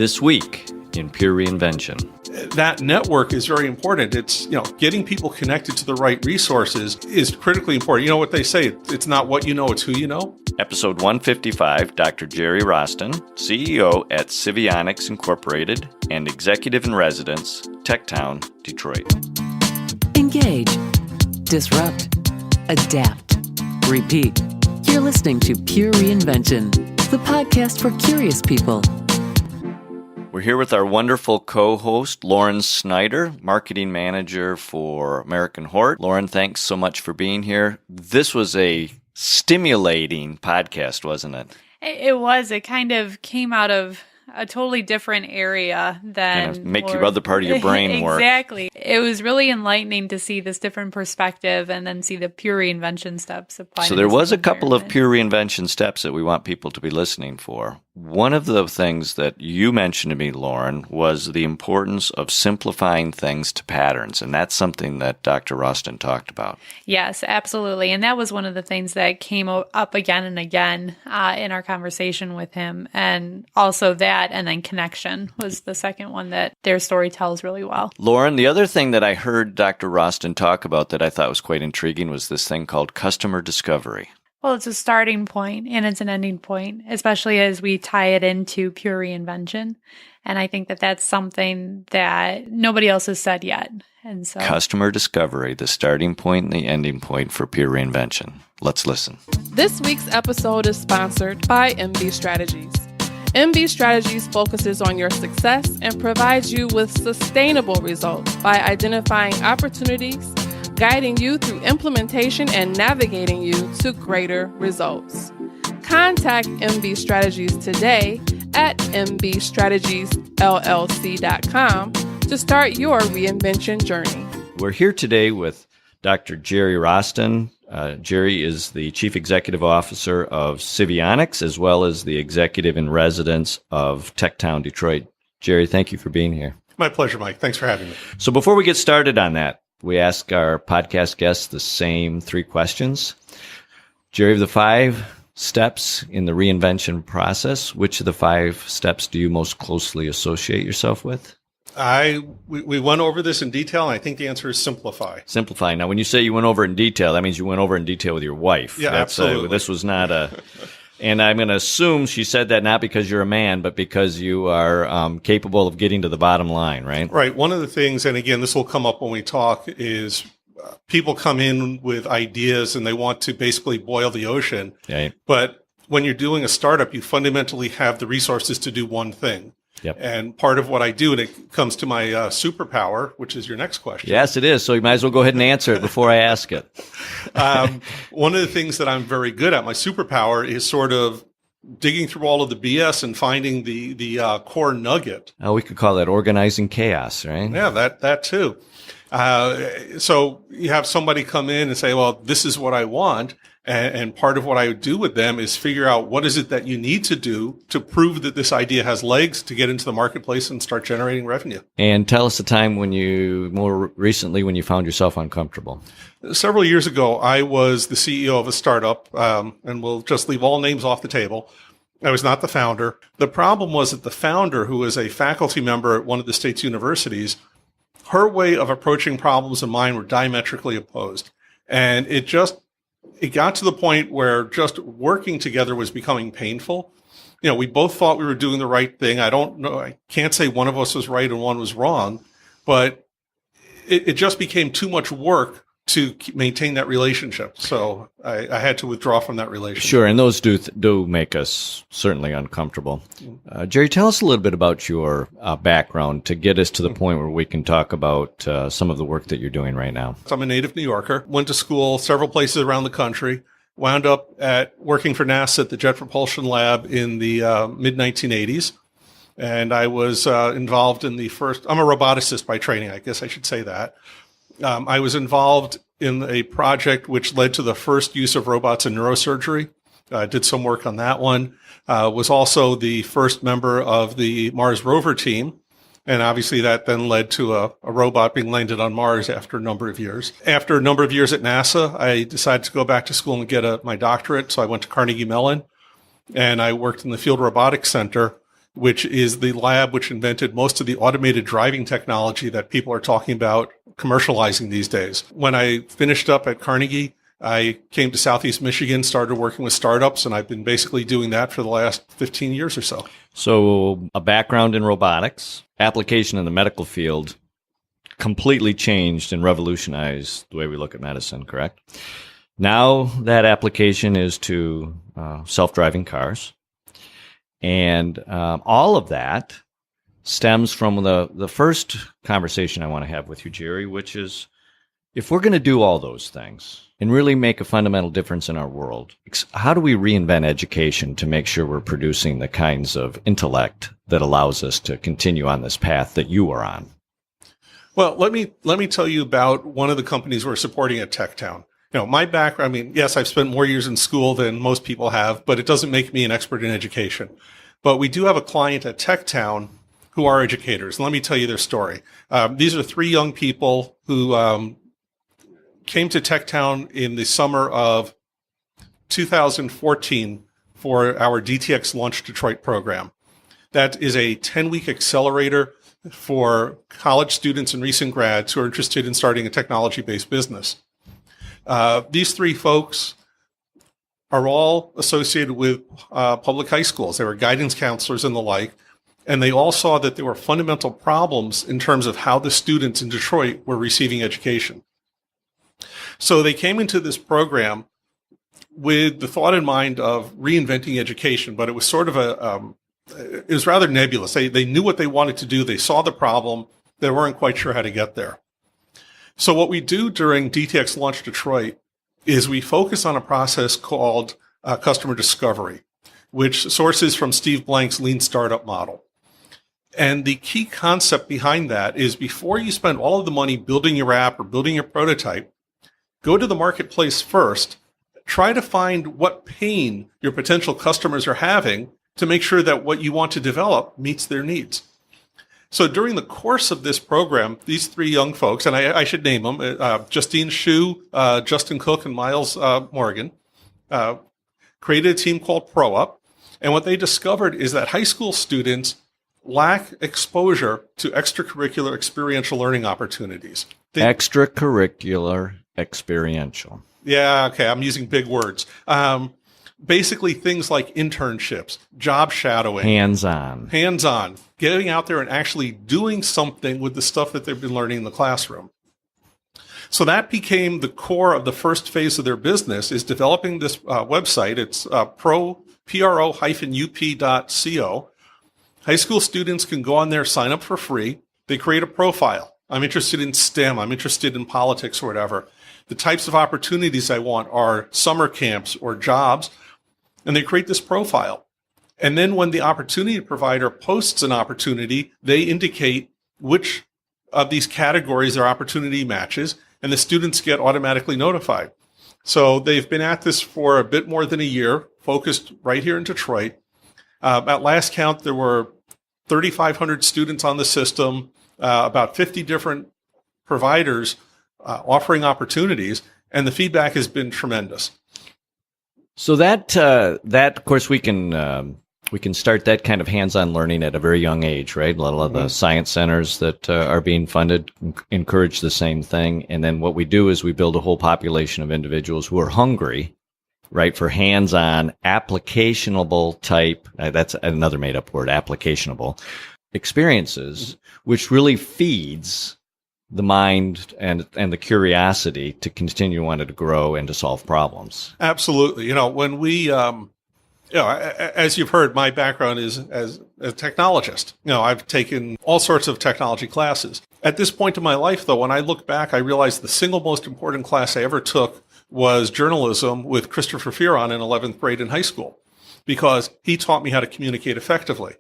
This week in Pure Reinvention. That network is very important. It's, getting people connected to the right resources is critically important. You know what they say, it's not what you know, it's who you know. Episode 155, Dr. Gerry Roston, CEO at Civionics Incorporated and Executive in Residence, TechTown Detroit. Engage, disrupt, adapt, repeat. You're listening to Pure Reinvention, the podcast for curious people. We're here with our wonderful co-host, Lauren Snyder, Marketing Manager for American Hort. Lauren, thanks so much for being here. This was a stimulating podcast, wasn't it? It was. It kind of came out of a totally different area than... Kind of make your other part of your brain work. Exactly. It was really enlightening to see this different perspective and then see the pure reinvention steps applied. So there was a couple of pure reinvention steps that we want people to be listening for. One of the things that you mentioned to me, Lauren, was the importance of simplifying things to patterns. And that's something that Dr. Roston talked about. Yes, absolutely. And that was one of the things that came up again and again in our conversation with him. And also that, and then connection was the second one that their story tells really well. Lauren, the other thing that I heard Dr. Roston talk about that I thought was quite intriguing was this thing called customer discovery. Well, it's a starting point and it's an ending point, especially as we tie it into pure reinvention. And I think that that's something that nobody else has said yet. And so, customer discovery, the starting point and the ending point for pure reinvention. Let's listen. This week's episode is sponsored by MB Strategies. MB Strategies focuses on your success and provides you with sustainable results by identifying opportunities, guiding you through implementation and navigating you to greater results. Contact MB Strategies today at mbstrategiesllc.com to start your reinvention journey. We're here today with Dr. Gerry Roston. Gerry is the Chief Executive Officer of Civionics, as well as the Executive in Residence of TechTown Detroit. Gerry, thank you for being here. My pleasure, Mike. Thanks for having me. So before we get started on that, we ask our podcast guests the same three questions. Gerry, of the 5 steps in the reinvention process, which of the 5 steps do you most closely associate yourself with? We went over this in detail, and I think the answer is simplify. Simplify. Now, when you say you went over in detail, that means you went over in detail with your wife. Yeah, absolutely. This was not a... And I'm going to assume she said that not because you're a man, but because you are capable of getting to the bottom line, right? Right. One of the things, and again, this will come up when we talk, is people come in with ideas and they want to basically boil the ocean. Right. But when you're doing a startup, you fundamentally have the resources to do one thing. Yep. And part of what I do, and it comes to my superpower, which is your next question. Yes, it is. So you might as well go ahead and answer it before I ask it. One of the things that I'm very good at, my superpower, is sort of digging through all of the BS and finding the core nugget. Oh, we could call that organizing chaos, right? Yeah, that too. So you have somebody come in and say, well, this is what I want. And part of what I do with them is figure out what is it that you need to do to prove that this idea has legs to get into the marketplace and start generating revenue. And tell us the time when you found yourself uncomfortable. Several years ago, I was the CEO of a startup, and we'll just leave all names off the table. I was not the founder. The problem was that the founder, who was a faculty member at one of the state's universities, her way of approaching problems and mine were diametrically opposed. And it got to the point where just working together was becoming painful. We both thought we were doing the right thing. I don't know. I can't say one of us was right and one was wrong, but it just became too much work to maintain that relationship. So I had to withdraw from that relationship. Sure, and those do make us certainly uncomfortable. Gerry, tell us a little bit about your background to get us to the point where we can talk about some of the work that you're doing right now. So I'm a native New Yorker, went to school several places around the country, wound up working for NASA at the Jet Propulsion Lab in the mid-1980s. And I was involved in I'm a roboticist by training, I guess I should say that. I was involved in a project which led to the first use of robots in neurosurgery. Did some work on that one. Was also the first member of the Mars rover team. And obviously that then led to a robot being landed on Mars after a number of years. After a number of years at NASA, I decided to go back to school and get my doctorate. So I went to Carnegie Mellon and I worked in the Field Robotics Center which is the lab which invented most of the automated driving technology that people are talking about commercializing these days. When I finished up at Carnegie, I came to Southeast Michigan, started working with startups, and I've been basically doing that for the last 15 years or so. So a background in robotics, application in the medical field, completely changed and revolutionized the way we look at medicine, correct? Now that application is to self-driving cars. And all of that stems from the first conversation I want to have with you, Gerry, which is if we're going to do all those things and really make a fundamental difference in our world, how do we reinvent education to make sure we're producing the kinds of intellect that allows us to continue on this path that you are on? Well, let me tell you about one of the companies we're supporting at TechTown. My background, yes, I've spent more years in school than most people have, but it doesn't make me an expert in education. But we do have a client at TechTown who are educators. Let me tell you their story. These are three young people who came to TechTown in the summer of 2014 for our DTX Launch Detroit program. That is a 10-week accelerator for college students and recent grads who are interested in starting a technology-based business. These three folks are all associated with public high schools. They were guidance counselors and the like, and they all saw that there were fundamental problems in terms of how the students in Detroit were receiving education. So they came into this program with the thought in mind of reinventing education, but it was sort of it was rather nebulous. They knew what they wanted to do. They saw the problem. They weren't quite sure how to get there. So what we do during DTX Launch Detroit is we focus on a process called customer discovery, which sources from Steve Blank's Lean Startup model. And the key concept behind that is before you spend all of the money building your app or building your prototype, go to the marketplace first, try to find what pain your potential customers are having to make sure that what you want to develop meets their needs. So during the course of this program, these three young folks, and I should name them, Justine Shu, Justin Cook, and Miles Morgan, created a team called ProUp. And what they discovered is that high school students lack exposure to extracurricular experiential learning opportunities. Extracurricular experiential. Yeah, okay, I'm using big words. Basically things like internships, job shadowing. Hands-on. Getting out there and actually doing something with the stuff that they've been learning in the classroom. So that became the core of the first phase of their business, is developing this website. It's pro-up.co. High school students can go on there, sign up for free. They create a profile. I'm interested in STEM. I'm interested in politics or whatever. The types of opportunities I want are summer camps or jobs. And they create this profile. And then when the opportunity provider posts an opportunity, they indicate which of these categories their opportunity matches, and the students get automatically notified. So they've been at this for a bit more than a year, focused right here in Detroit. At last count, there were 3,500 students on the system, about 50 different providers offering opportunities, and the feedback has been tremendous. So that of course we can start that kind of hands-on learning at a very young age, right? A lot of the science centers that are being funded encourage the same thing. And then what we do is we build a whole population of individuals who are hungry, right, for hands-on, applicationable type. That's another made-up word, applicationable experiences, which really feeds the mind and the curiosity to continue wanting to grow and to solve problems. Absolutely. When we, as you've heard, my background is as a technologist. I've taken all sorts of technology classes. At this point in my life, though, when I look back, I realize the single most important class I ever took was journalism with Christopher Fearon in 11th grade in high school, because he taught me how to communicate effectively.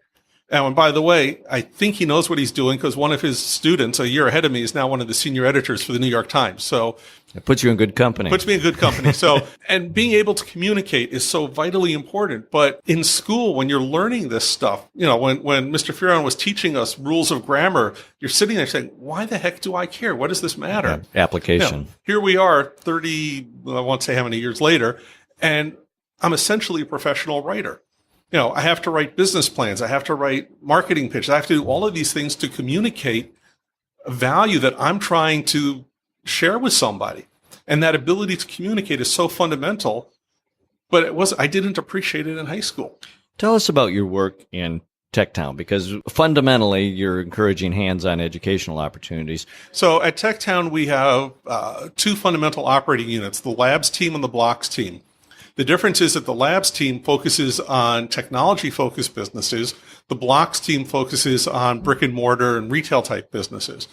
And by the way, I think he knows what he's doing, because one of his students, a year ahead of me, is now one of the senior editors for the New York Times. So it puts you in good company. Puts me in good company. So, and being able to communicate is so vitally important. But in school, when you're learning this stuff, when Mr. Fearon was teaching us rules of grammar, you're sitting there saying, why the heck do I care? What does this matter? Yeah, application. Here we are 30, I won't say how many years later, and I'm essentially a professional writer. I have to write business plans. I have to write marketing pitches. I have to do all of these things to communicate value that I'm trying to share with somebody. And that ability to communicate is so fundamental, but I didn't appreciate it in high school. Tell us about your work in TechTown, because fundamentally you're encouraging hands-on educational opportunities. So at TechTown, we have two fundamental operating units, the labs team and the blocks team. The difference is that the labs team focuses on technology-focused businesses. The blocks team focuses on brick and mortar and retail type businesses.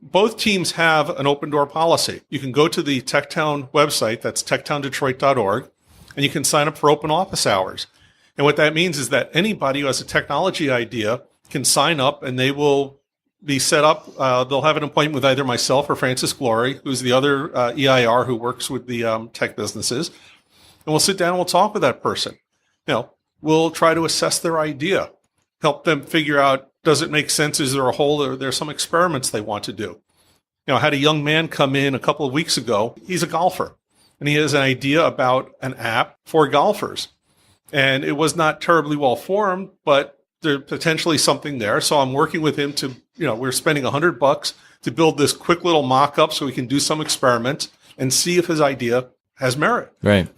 Both teams have an open door policy. You can go to the TechTown website, that's techtowndetroit.org, and you can sign up for open office hours. And what that means is that anybody who has a technology idea can sign up, and they will be set up. They'll have an appointment with either myself or Francis Glory, who's the other EIR who works with the tech businesses. And we'll sit down and we'll talk with that person. We'll try to assess their idea, help them figure out, does it make sense? Is there a hole? Or there are some experiments they want to do? I had a young man come in a couple of weeks ago. He's a golfer, and he has an idea about an app for golfers. And it was not terribly well formed, but there's potentially something there. So I'm working with him to, we're spending $100 to build this quick little mock-up so we can do some experiments and see if his idea has merit. Right.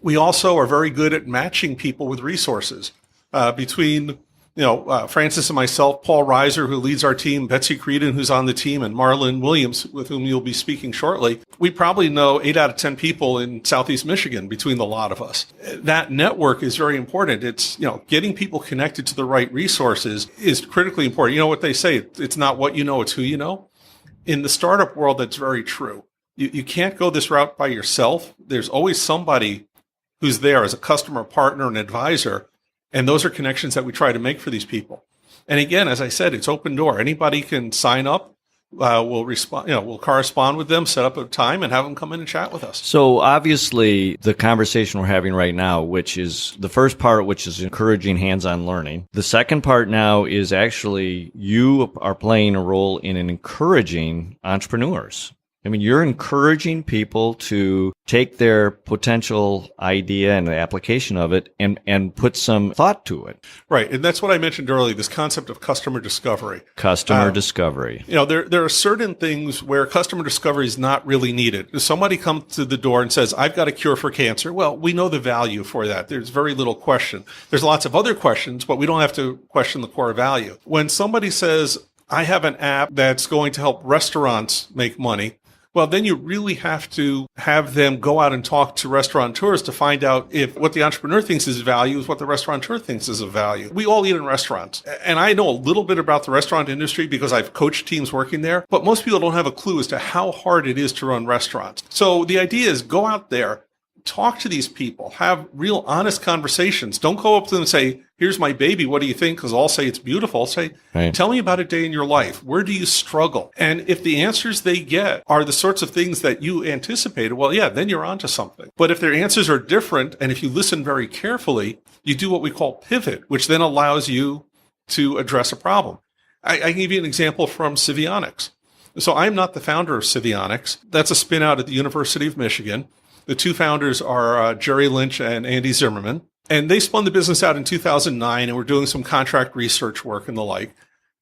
We also are very good at matching people with resources. Between Francis and myself, Paul Reiser, who leads our team, Betsy Creedon, who's on the team, and Marlon Williams, with whom you'll be speaking shortly, we probably know 8 out of 10 people in Southeast Michigan between the lot of us. That network is very important. It's, getting people connected to the right resources is critically important. You know what they say, it's not what you know, it's who you know. In the startup world, that's very true. You can't go this route by yourself. There's always somebody who's there as a customer, partner, and advisor. And those are connections that we try to make for these people. And again, as I said, it's open door. Anybody can sign up. We'll respond. We'll correspond with them, set up a time, and have them come in and chat with us. So obviously, the conversation we're having right now, which is the first part, which is encouraging hands-on learning. The second part now is actually you are playing a role in encouraging entrepreneurs. I mean, you're encouraging people to take their potential idea and the application of it and put some thought to it. Right. And that's what I mentioned earlier, this concept of customer discovery. Customer discovery. There are certain things where customer discovery is not really needed. If somebody comes to the door and says, I've got a cure for cancer, well, we know the value for that. There's very little question. There's lots of other questions, but we don't have to question the core value. When somebody says, I have an app that's going to help restaurants make money, well, then you really have to have them go out and talk to restaurateurs to find out if what the entrepreneur thinks is value is what the restaurateur thinks is of value. We all eat in restaurants. And I know a little bit about the restaurant industry because I've coached teams working there, but most people don't have a clue as to how hard it is to run restaurants. So the idea is go out there, talk to these people, have real honest conversations. Don't go up to them and say, here's my baby, what do you think? Because I'll say it's beautiful. Say, Tell me about a day in your life. Where do you struggle? And if the answers they get are the sorts of things that you anticipated, well, yeah, then you're onto something. But if their answers are different, and if you listen very carefully, you do what we call pivot, which then allows you to address a problem. I can give you an example from Civionics. So I'm not the founder of Civionics. That's a spin out at the University of Michigan. The two founders are Jerry Lynch and Andy Zimmerman. And they spun the business out in 2009 and were doing some contract research work and the like.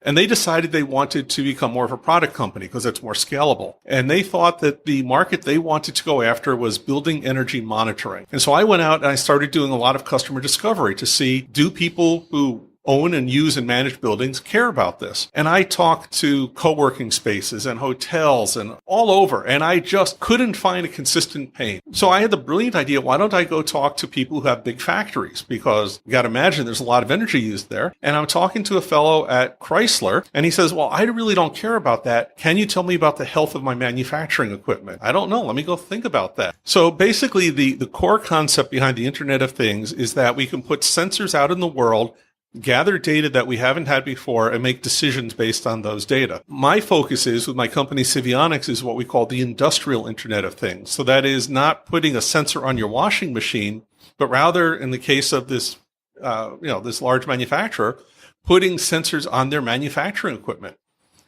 And they decided they wanted to become more of a product company because it's more scalable. And they thought that the market they wanted to go after was building energy monitoring. And so I went out and I started doing a lot of customer discovery to see, do people who own and use and manage buildings care about this? And I talked to co-working spaces and hotels and all over, and I just couldn't find a consistent pain. So I had the brilliant idea, why don't I go talk to people who have big factories? Because you got to imagine there's a lot of energy used there. And I'm talking to a fellow at Chrysler, and he says, well, I really don't care about that. Can you tell me about the health of my manufacturing equipment? I don't know. Let me go think about that. So basically, the core concept behind the Internet of Things is that we can put sensors out in the world, gather data that we haven't had before, and make decisions based on those data. My focus is, with my company Civionics, is what we call the industrial Internet of Things. So that is not putting a sensor on your washing machine, but rather, in the case of this, this large manufacturer, putting sensors on their manufacturing equipment.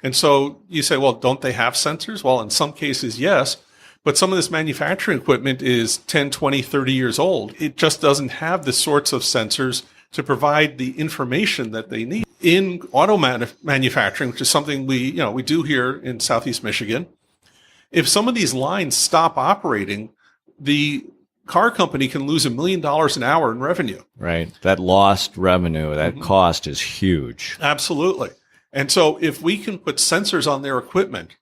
And so you say, well, don't they have sensors? Well, in some cases, yes. But some of this manufacturing equipment is 10, 20, 30 years old. It just doesn't have the sorts of sensors to provide the information that they need. In auto manufacturing, which is something we do here in Southeast Michigan, if some of these lines stop operating, the car company can lose $1 million an hour in revenue. Right. That lost revenue, that cost is huge. Absolutely. And so if we can put sensors on their equipment,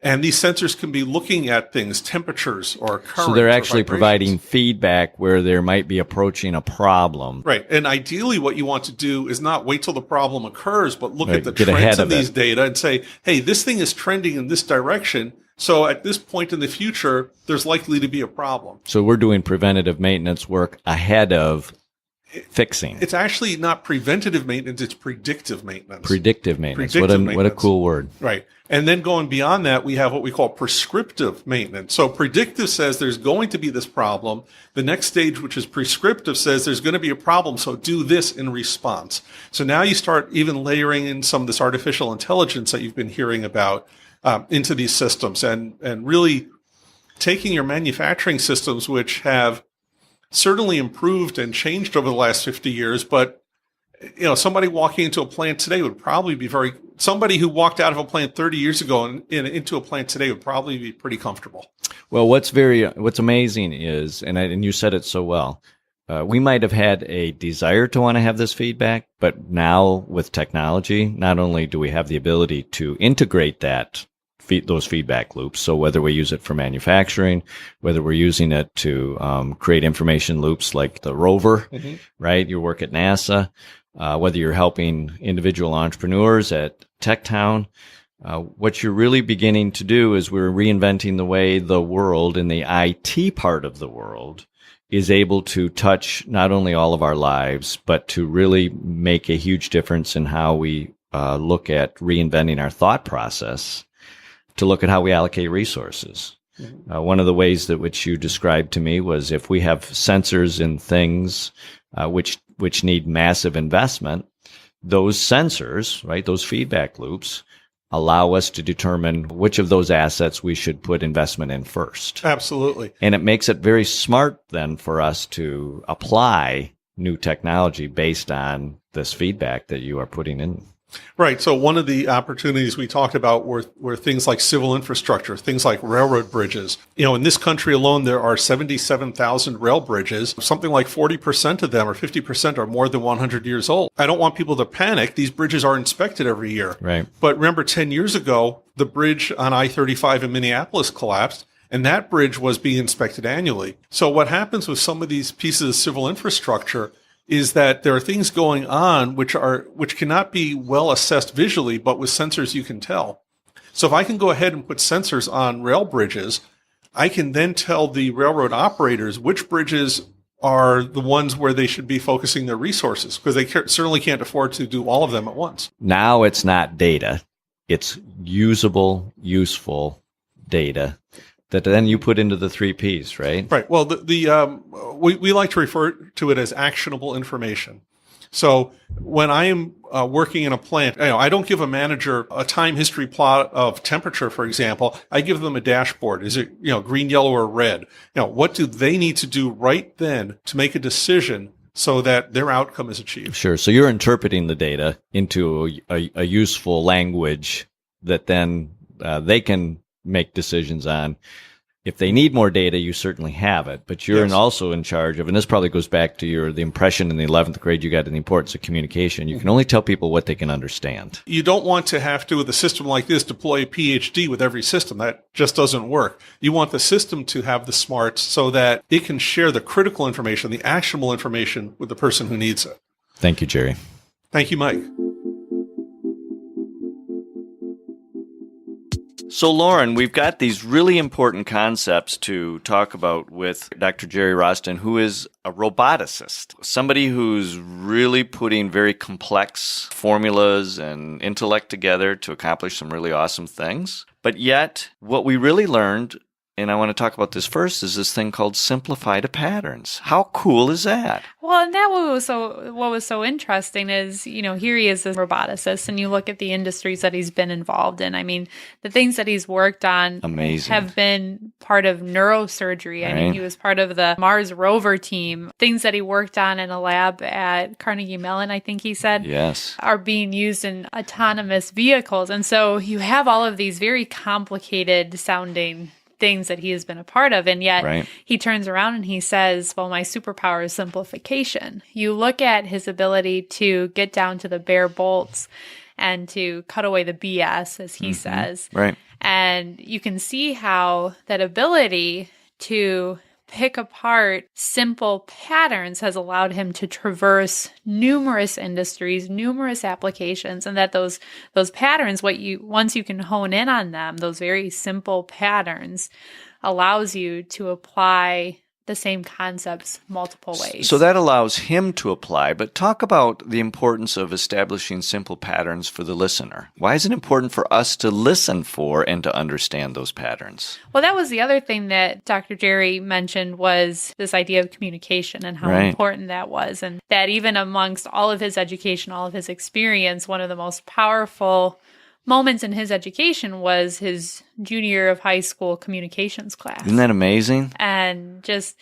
and these sensors can be looking at things, temperatures or currents. So they're actually providing feedback where there might be approaching a problem. Right. And ideally what you want to do is not wait till the problem occurs, but look at the Get trends ahead in of these it. data and say, hey, this thing is trending in this direction. So at this point in the future, there's likely to be a problem. So we're doing preventative maintenance work ahead of fixing. It's actually not preventative maintenance, it's predictive maintenance. Predictive maintenance. Predictive What a cool word. Right. And then going beyond that, we have what we call prescriptive maintenance. So predictive says there's going to be this problem. The next stage, which is prescriptive, says there's going to be a problem, so do this in response. So now you start even layering in some of this artificial intelligence that you've been hearing about into these systems, and really taking your manufacturing systems, which have certainly improved and changed over the last 50 years, but somebody walking into a plant today would probably be somebody who walked out of a plant 30 years ago and into a plant today would probably be pretty comfortable. Well, what's amazing is, and you said it so well, we might have had a desire to want to have this feedback, but now with technology, not only do we have the ability to integrate those feedback loops. So whether we use it for manufacturing, whether we're using it to create information loops like the rover, right? Your work at NASA, whether you're helping individual entrepreneurs at TechTown, what you're really beginning to do is we're reinventing the way the world in the IT part of the world is able to touch not only all of our lives, but to really make a huge difference in how we look at reinventing our thought process, to look at how we allocate resources. One of the ways that which you described to me was if we have sensors in things which need massive investment, those sensors, right, those feedback loops, allow us to determine which of those assets we should put investment in first. Absolutely. And it makes it very smart then for us to apply new technology based on this feedback that you are putting in. Right. So one of the opportunities we talked about were things like civil infrastructure, things like railroad bridges. In this country alone, there are 77,000 rail bridges. Something like 40% of them or 50% are more than 100 years old. I don't want people to panic. These bridges are inspected every year. Right. But remember, 10 years ago, the bridge on I-35 in Minneapolis collapsed, and that bridge was being inspected annually. So what happens with some of these pieces of civil infrastructure is that there are things going on which cannot be well assessed visually, but with sensors you can tell. So if I can go ahead and put sensors on rail bridges, I can then tell the railroad operators which bridges are the ones where they should be focusing their resources, because they certainly can't afford to do all of them at once. Now it's not data. It's usable, useful data that then you put into the 3 Ps, right? Right. Well, we like to refer to it as actionable information. So when I am working in a plant, I don't give a manager a time history plot of temperature, for example. I give them a dashboard. Is it green, yellow, or red? What do they need to do right then to make a decision so that their outcome is achieved? Sure. So you're interpreting the data into a useful language that then they can make decisions on. If they need more data, you certainly have it, but you're also in charge of, and this probably goes back to the impression in the 11th grade you got in the importance of communication. You can only tell people what they can understand. You don't want to have to, with a system like this, deploy a PhD with every system. That just doesn't work. You want the system to have the smarts so that it can share the critical information, the actionable information with the person who needs it. Thank you, Gerry. Thank you, Mike. So, Lauren, we've got these really important concepts to talk about with Dr. Gerry Roston, who is a roboticist, somebody who's really putting very complex formulas and intellect together to accomplish some really awesome things. But yet, what we really learned and I want to talk about this first, is this thing called Simplify to Patterns. How cool is that? Well, and that what was so interesting is, here he is, a roboticist, and you look at the industries that he's been involved in. I mean, the things that he's worked on have been part of neurosurgery. Right. I mean, he was part of the Mars rover team. Things that he worked on in a lab at Carnegie Mellon, I think he said, yes, are being used in autonomous vehicles. And so you have all of these very complicated sounding things that he has been a part of. And yet he turns around and he says, well, my superpower is simplification. You look at his ability to get down to the bare bolts and to cut away the BS, as he says. Right. And you can see how that ability to pick apart simple patterns has allowed him to traverse numerous industries, numerous applications, and that those patterns, once you can hone in on them, those very simple patterns, allows you to apply the same concepts multiple ways. So that allows him to apply, but talk about the importance of establishing simple patterns for the listener. Why is it important for us to listen for and to understand those patterns? Well, that was the other thing that Dr. Gerry mentioned, was this idea of communication and how important that was. And that even amongst all of his education, all of his experience, one of the most powerful moments in his education was his junior year of high school communications class. Isn't that amazing? And just,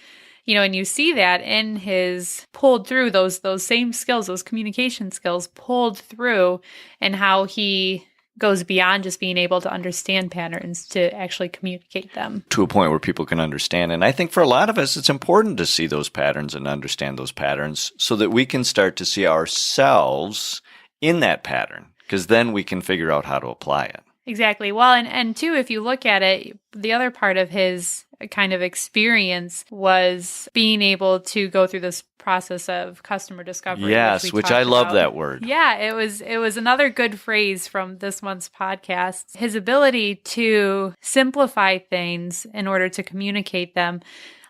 and you see that in his pulled through those same skills, those communication skills pulled through, and how he goes beyond just being able to understand patterns to actually communicate them. To a point where people can understand. And I think for a lot of us, it's important to see those patterns and understand those patterns so that we can start to see ourselves in that pattern, because then we can figure out how to apply it. Exactly. Well, and two, if you look at it, the other part of his kind of experience was being able to go through this process of customer discovery. Yes, which I love that word. Yeah, it was another good phrase from this month's podcast. His ability to simplify things in order to communicate them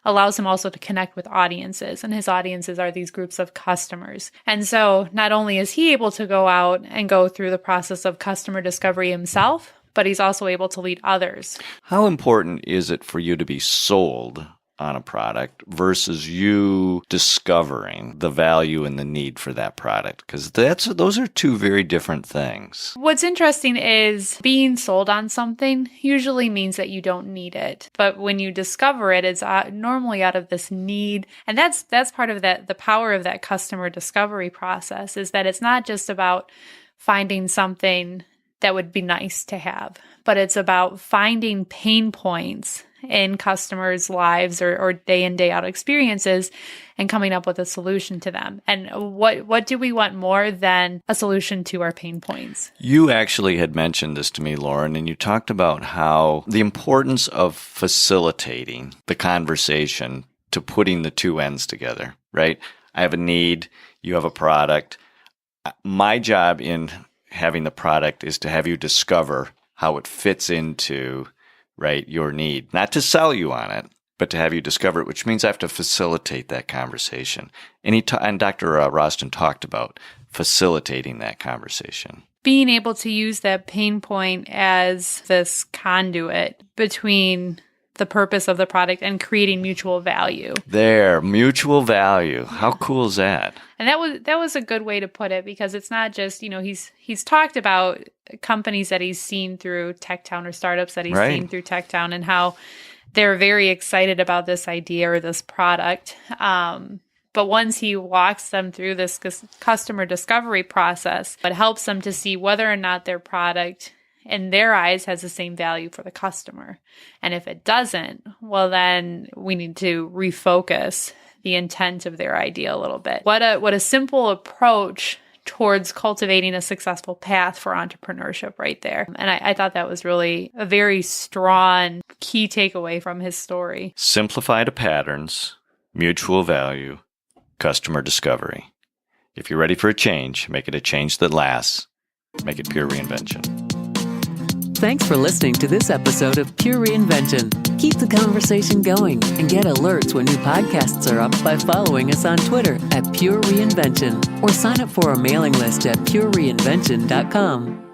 allows him also to connect with audiences, and his audiences are these groups of customers. And so not only is he able to go out and go through the process of customer discovery himself, but he's also able to lead others. How important is it for you to be sold on a product versus you discovering the value and the need for that product? Because those are two very different things. What's interesting is being sold on something usually means that you don't need it. But when you discover it, it's normally out of this need. And that's part of the power of that customer discovery process, is that it's not just about finding something that would be nice to have, but it's about finding pain points in customers' lives or day in, day out experiences and coming up with a solution to them. And what do we want more than a solution to our pain points? You actually had mentioned this to me, Lauren, and you talked about how the importance of facilitating the conversation to putting the two ends together, right? I have a need, you have a product. My job in having the product is to have you discover how it fits into your need. Not to sell you on it, but to have you discover it, which means I have to facilitate that conversation. And Dr. Roston talked about facilitating that conversation. Being able to use that pain point as this conduit between the purpose of the product and creating mutual value. Mutual value. How cool is that? And that was a good way to put it, because it's not just, he's talked about companies that he's seen through TechTown, or startups that he's seen through TechTown, and how they're very excited about this idea or this product. But once he walks them through this customer discovery process, it helps them to see whether or not their product in their eyes has the same value for the customer. And if it doesn't, well, then we need to refocus the intent of their idea a little bit. What a simple approach towards cultivating a successful path for entrepreneurship right there. And I thought that was really a very strong key takeaway from his story. Simplify to patterns, mutual value, customer discovery. If you're ready for a change, make it a change that lasts. Make it pure reinvention. Thanks for listening to this episode of Pure Reinvention. Keep the conversation going and get alerts when new podcasts are up by following us on Twitter at Pure Reinvention, or sign up for our mailing list at purereinvention.com.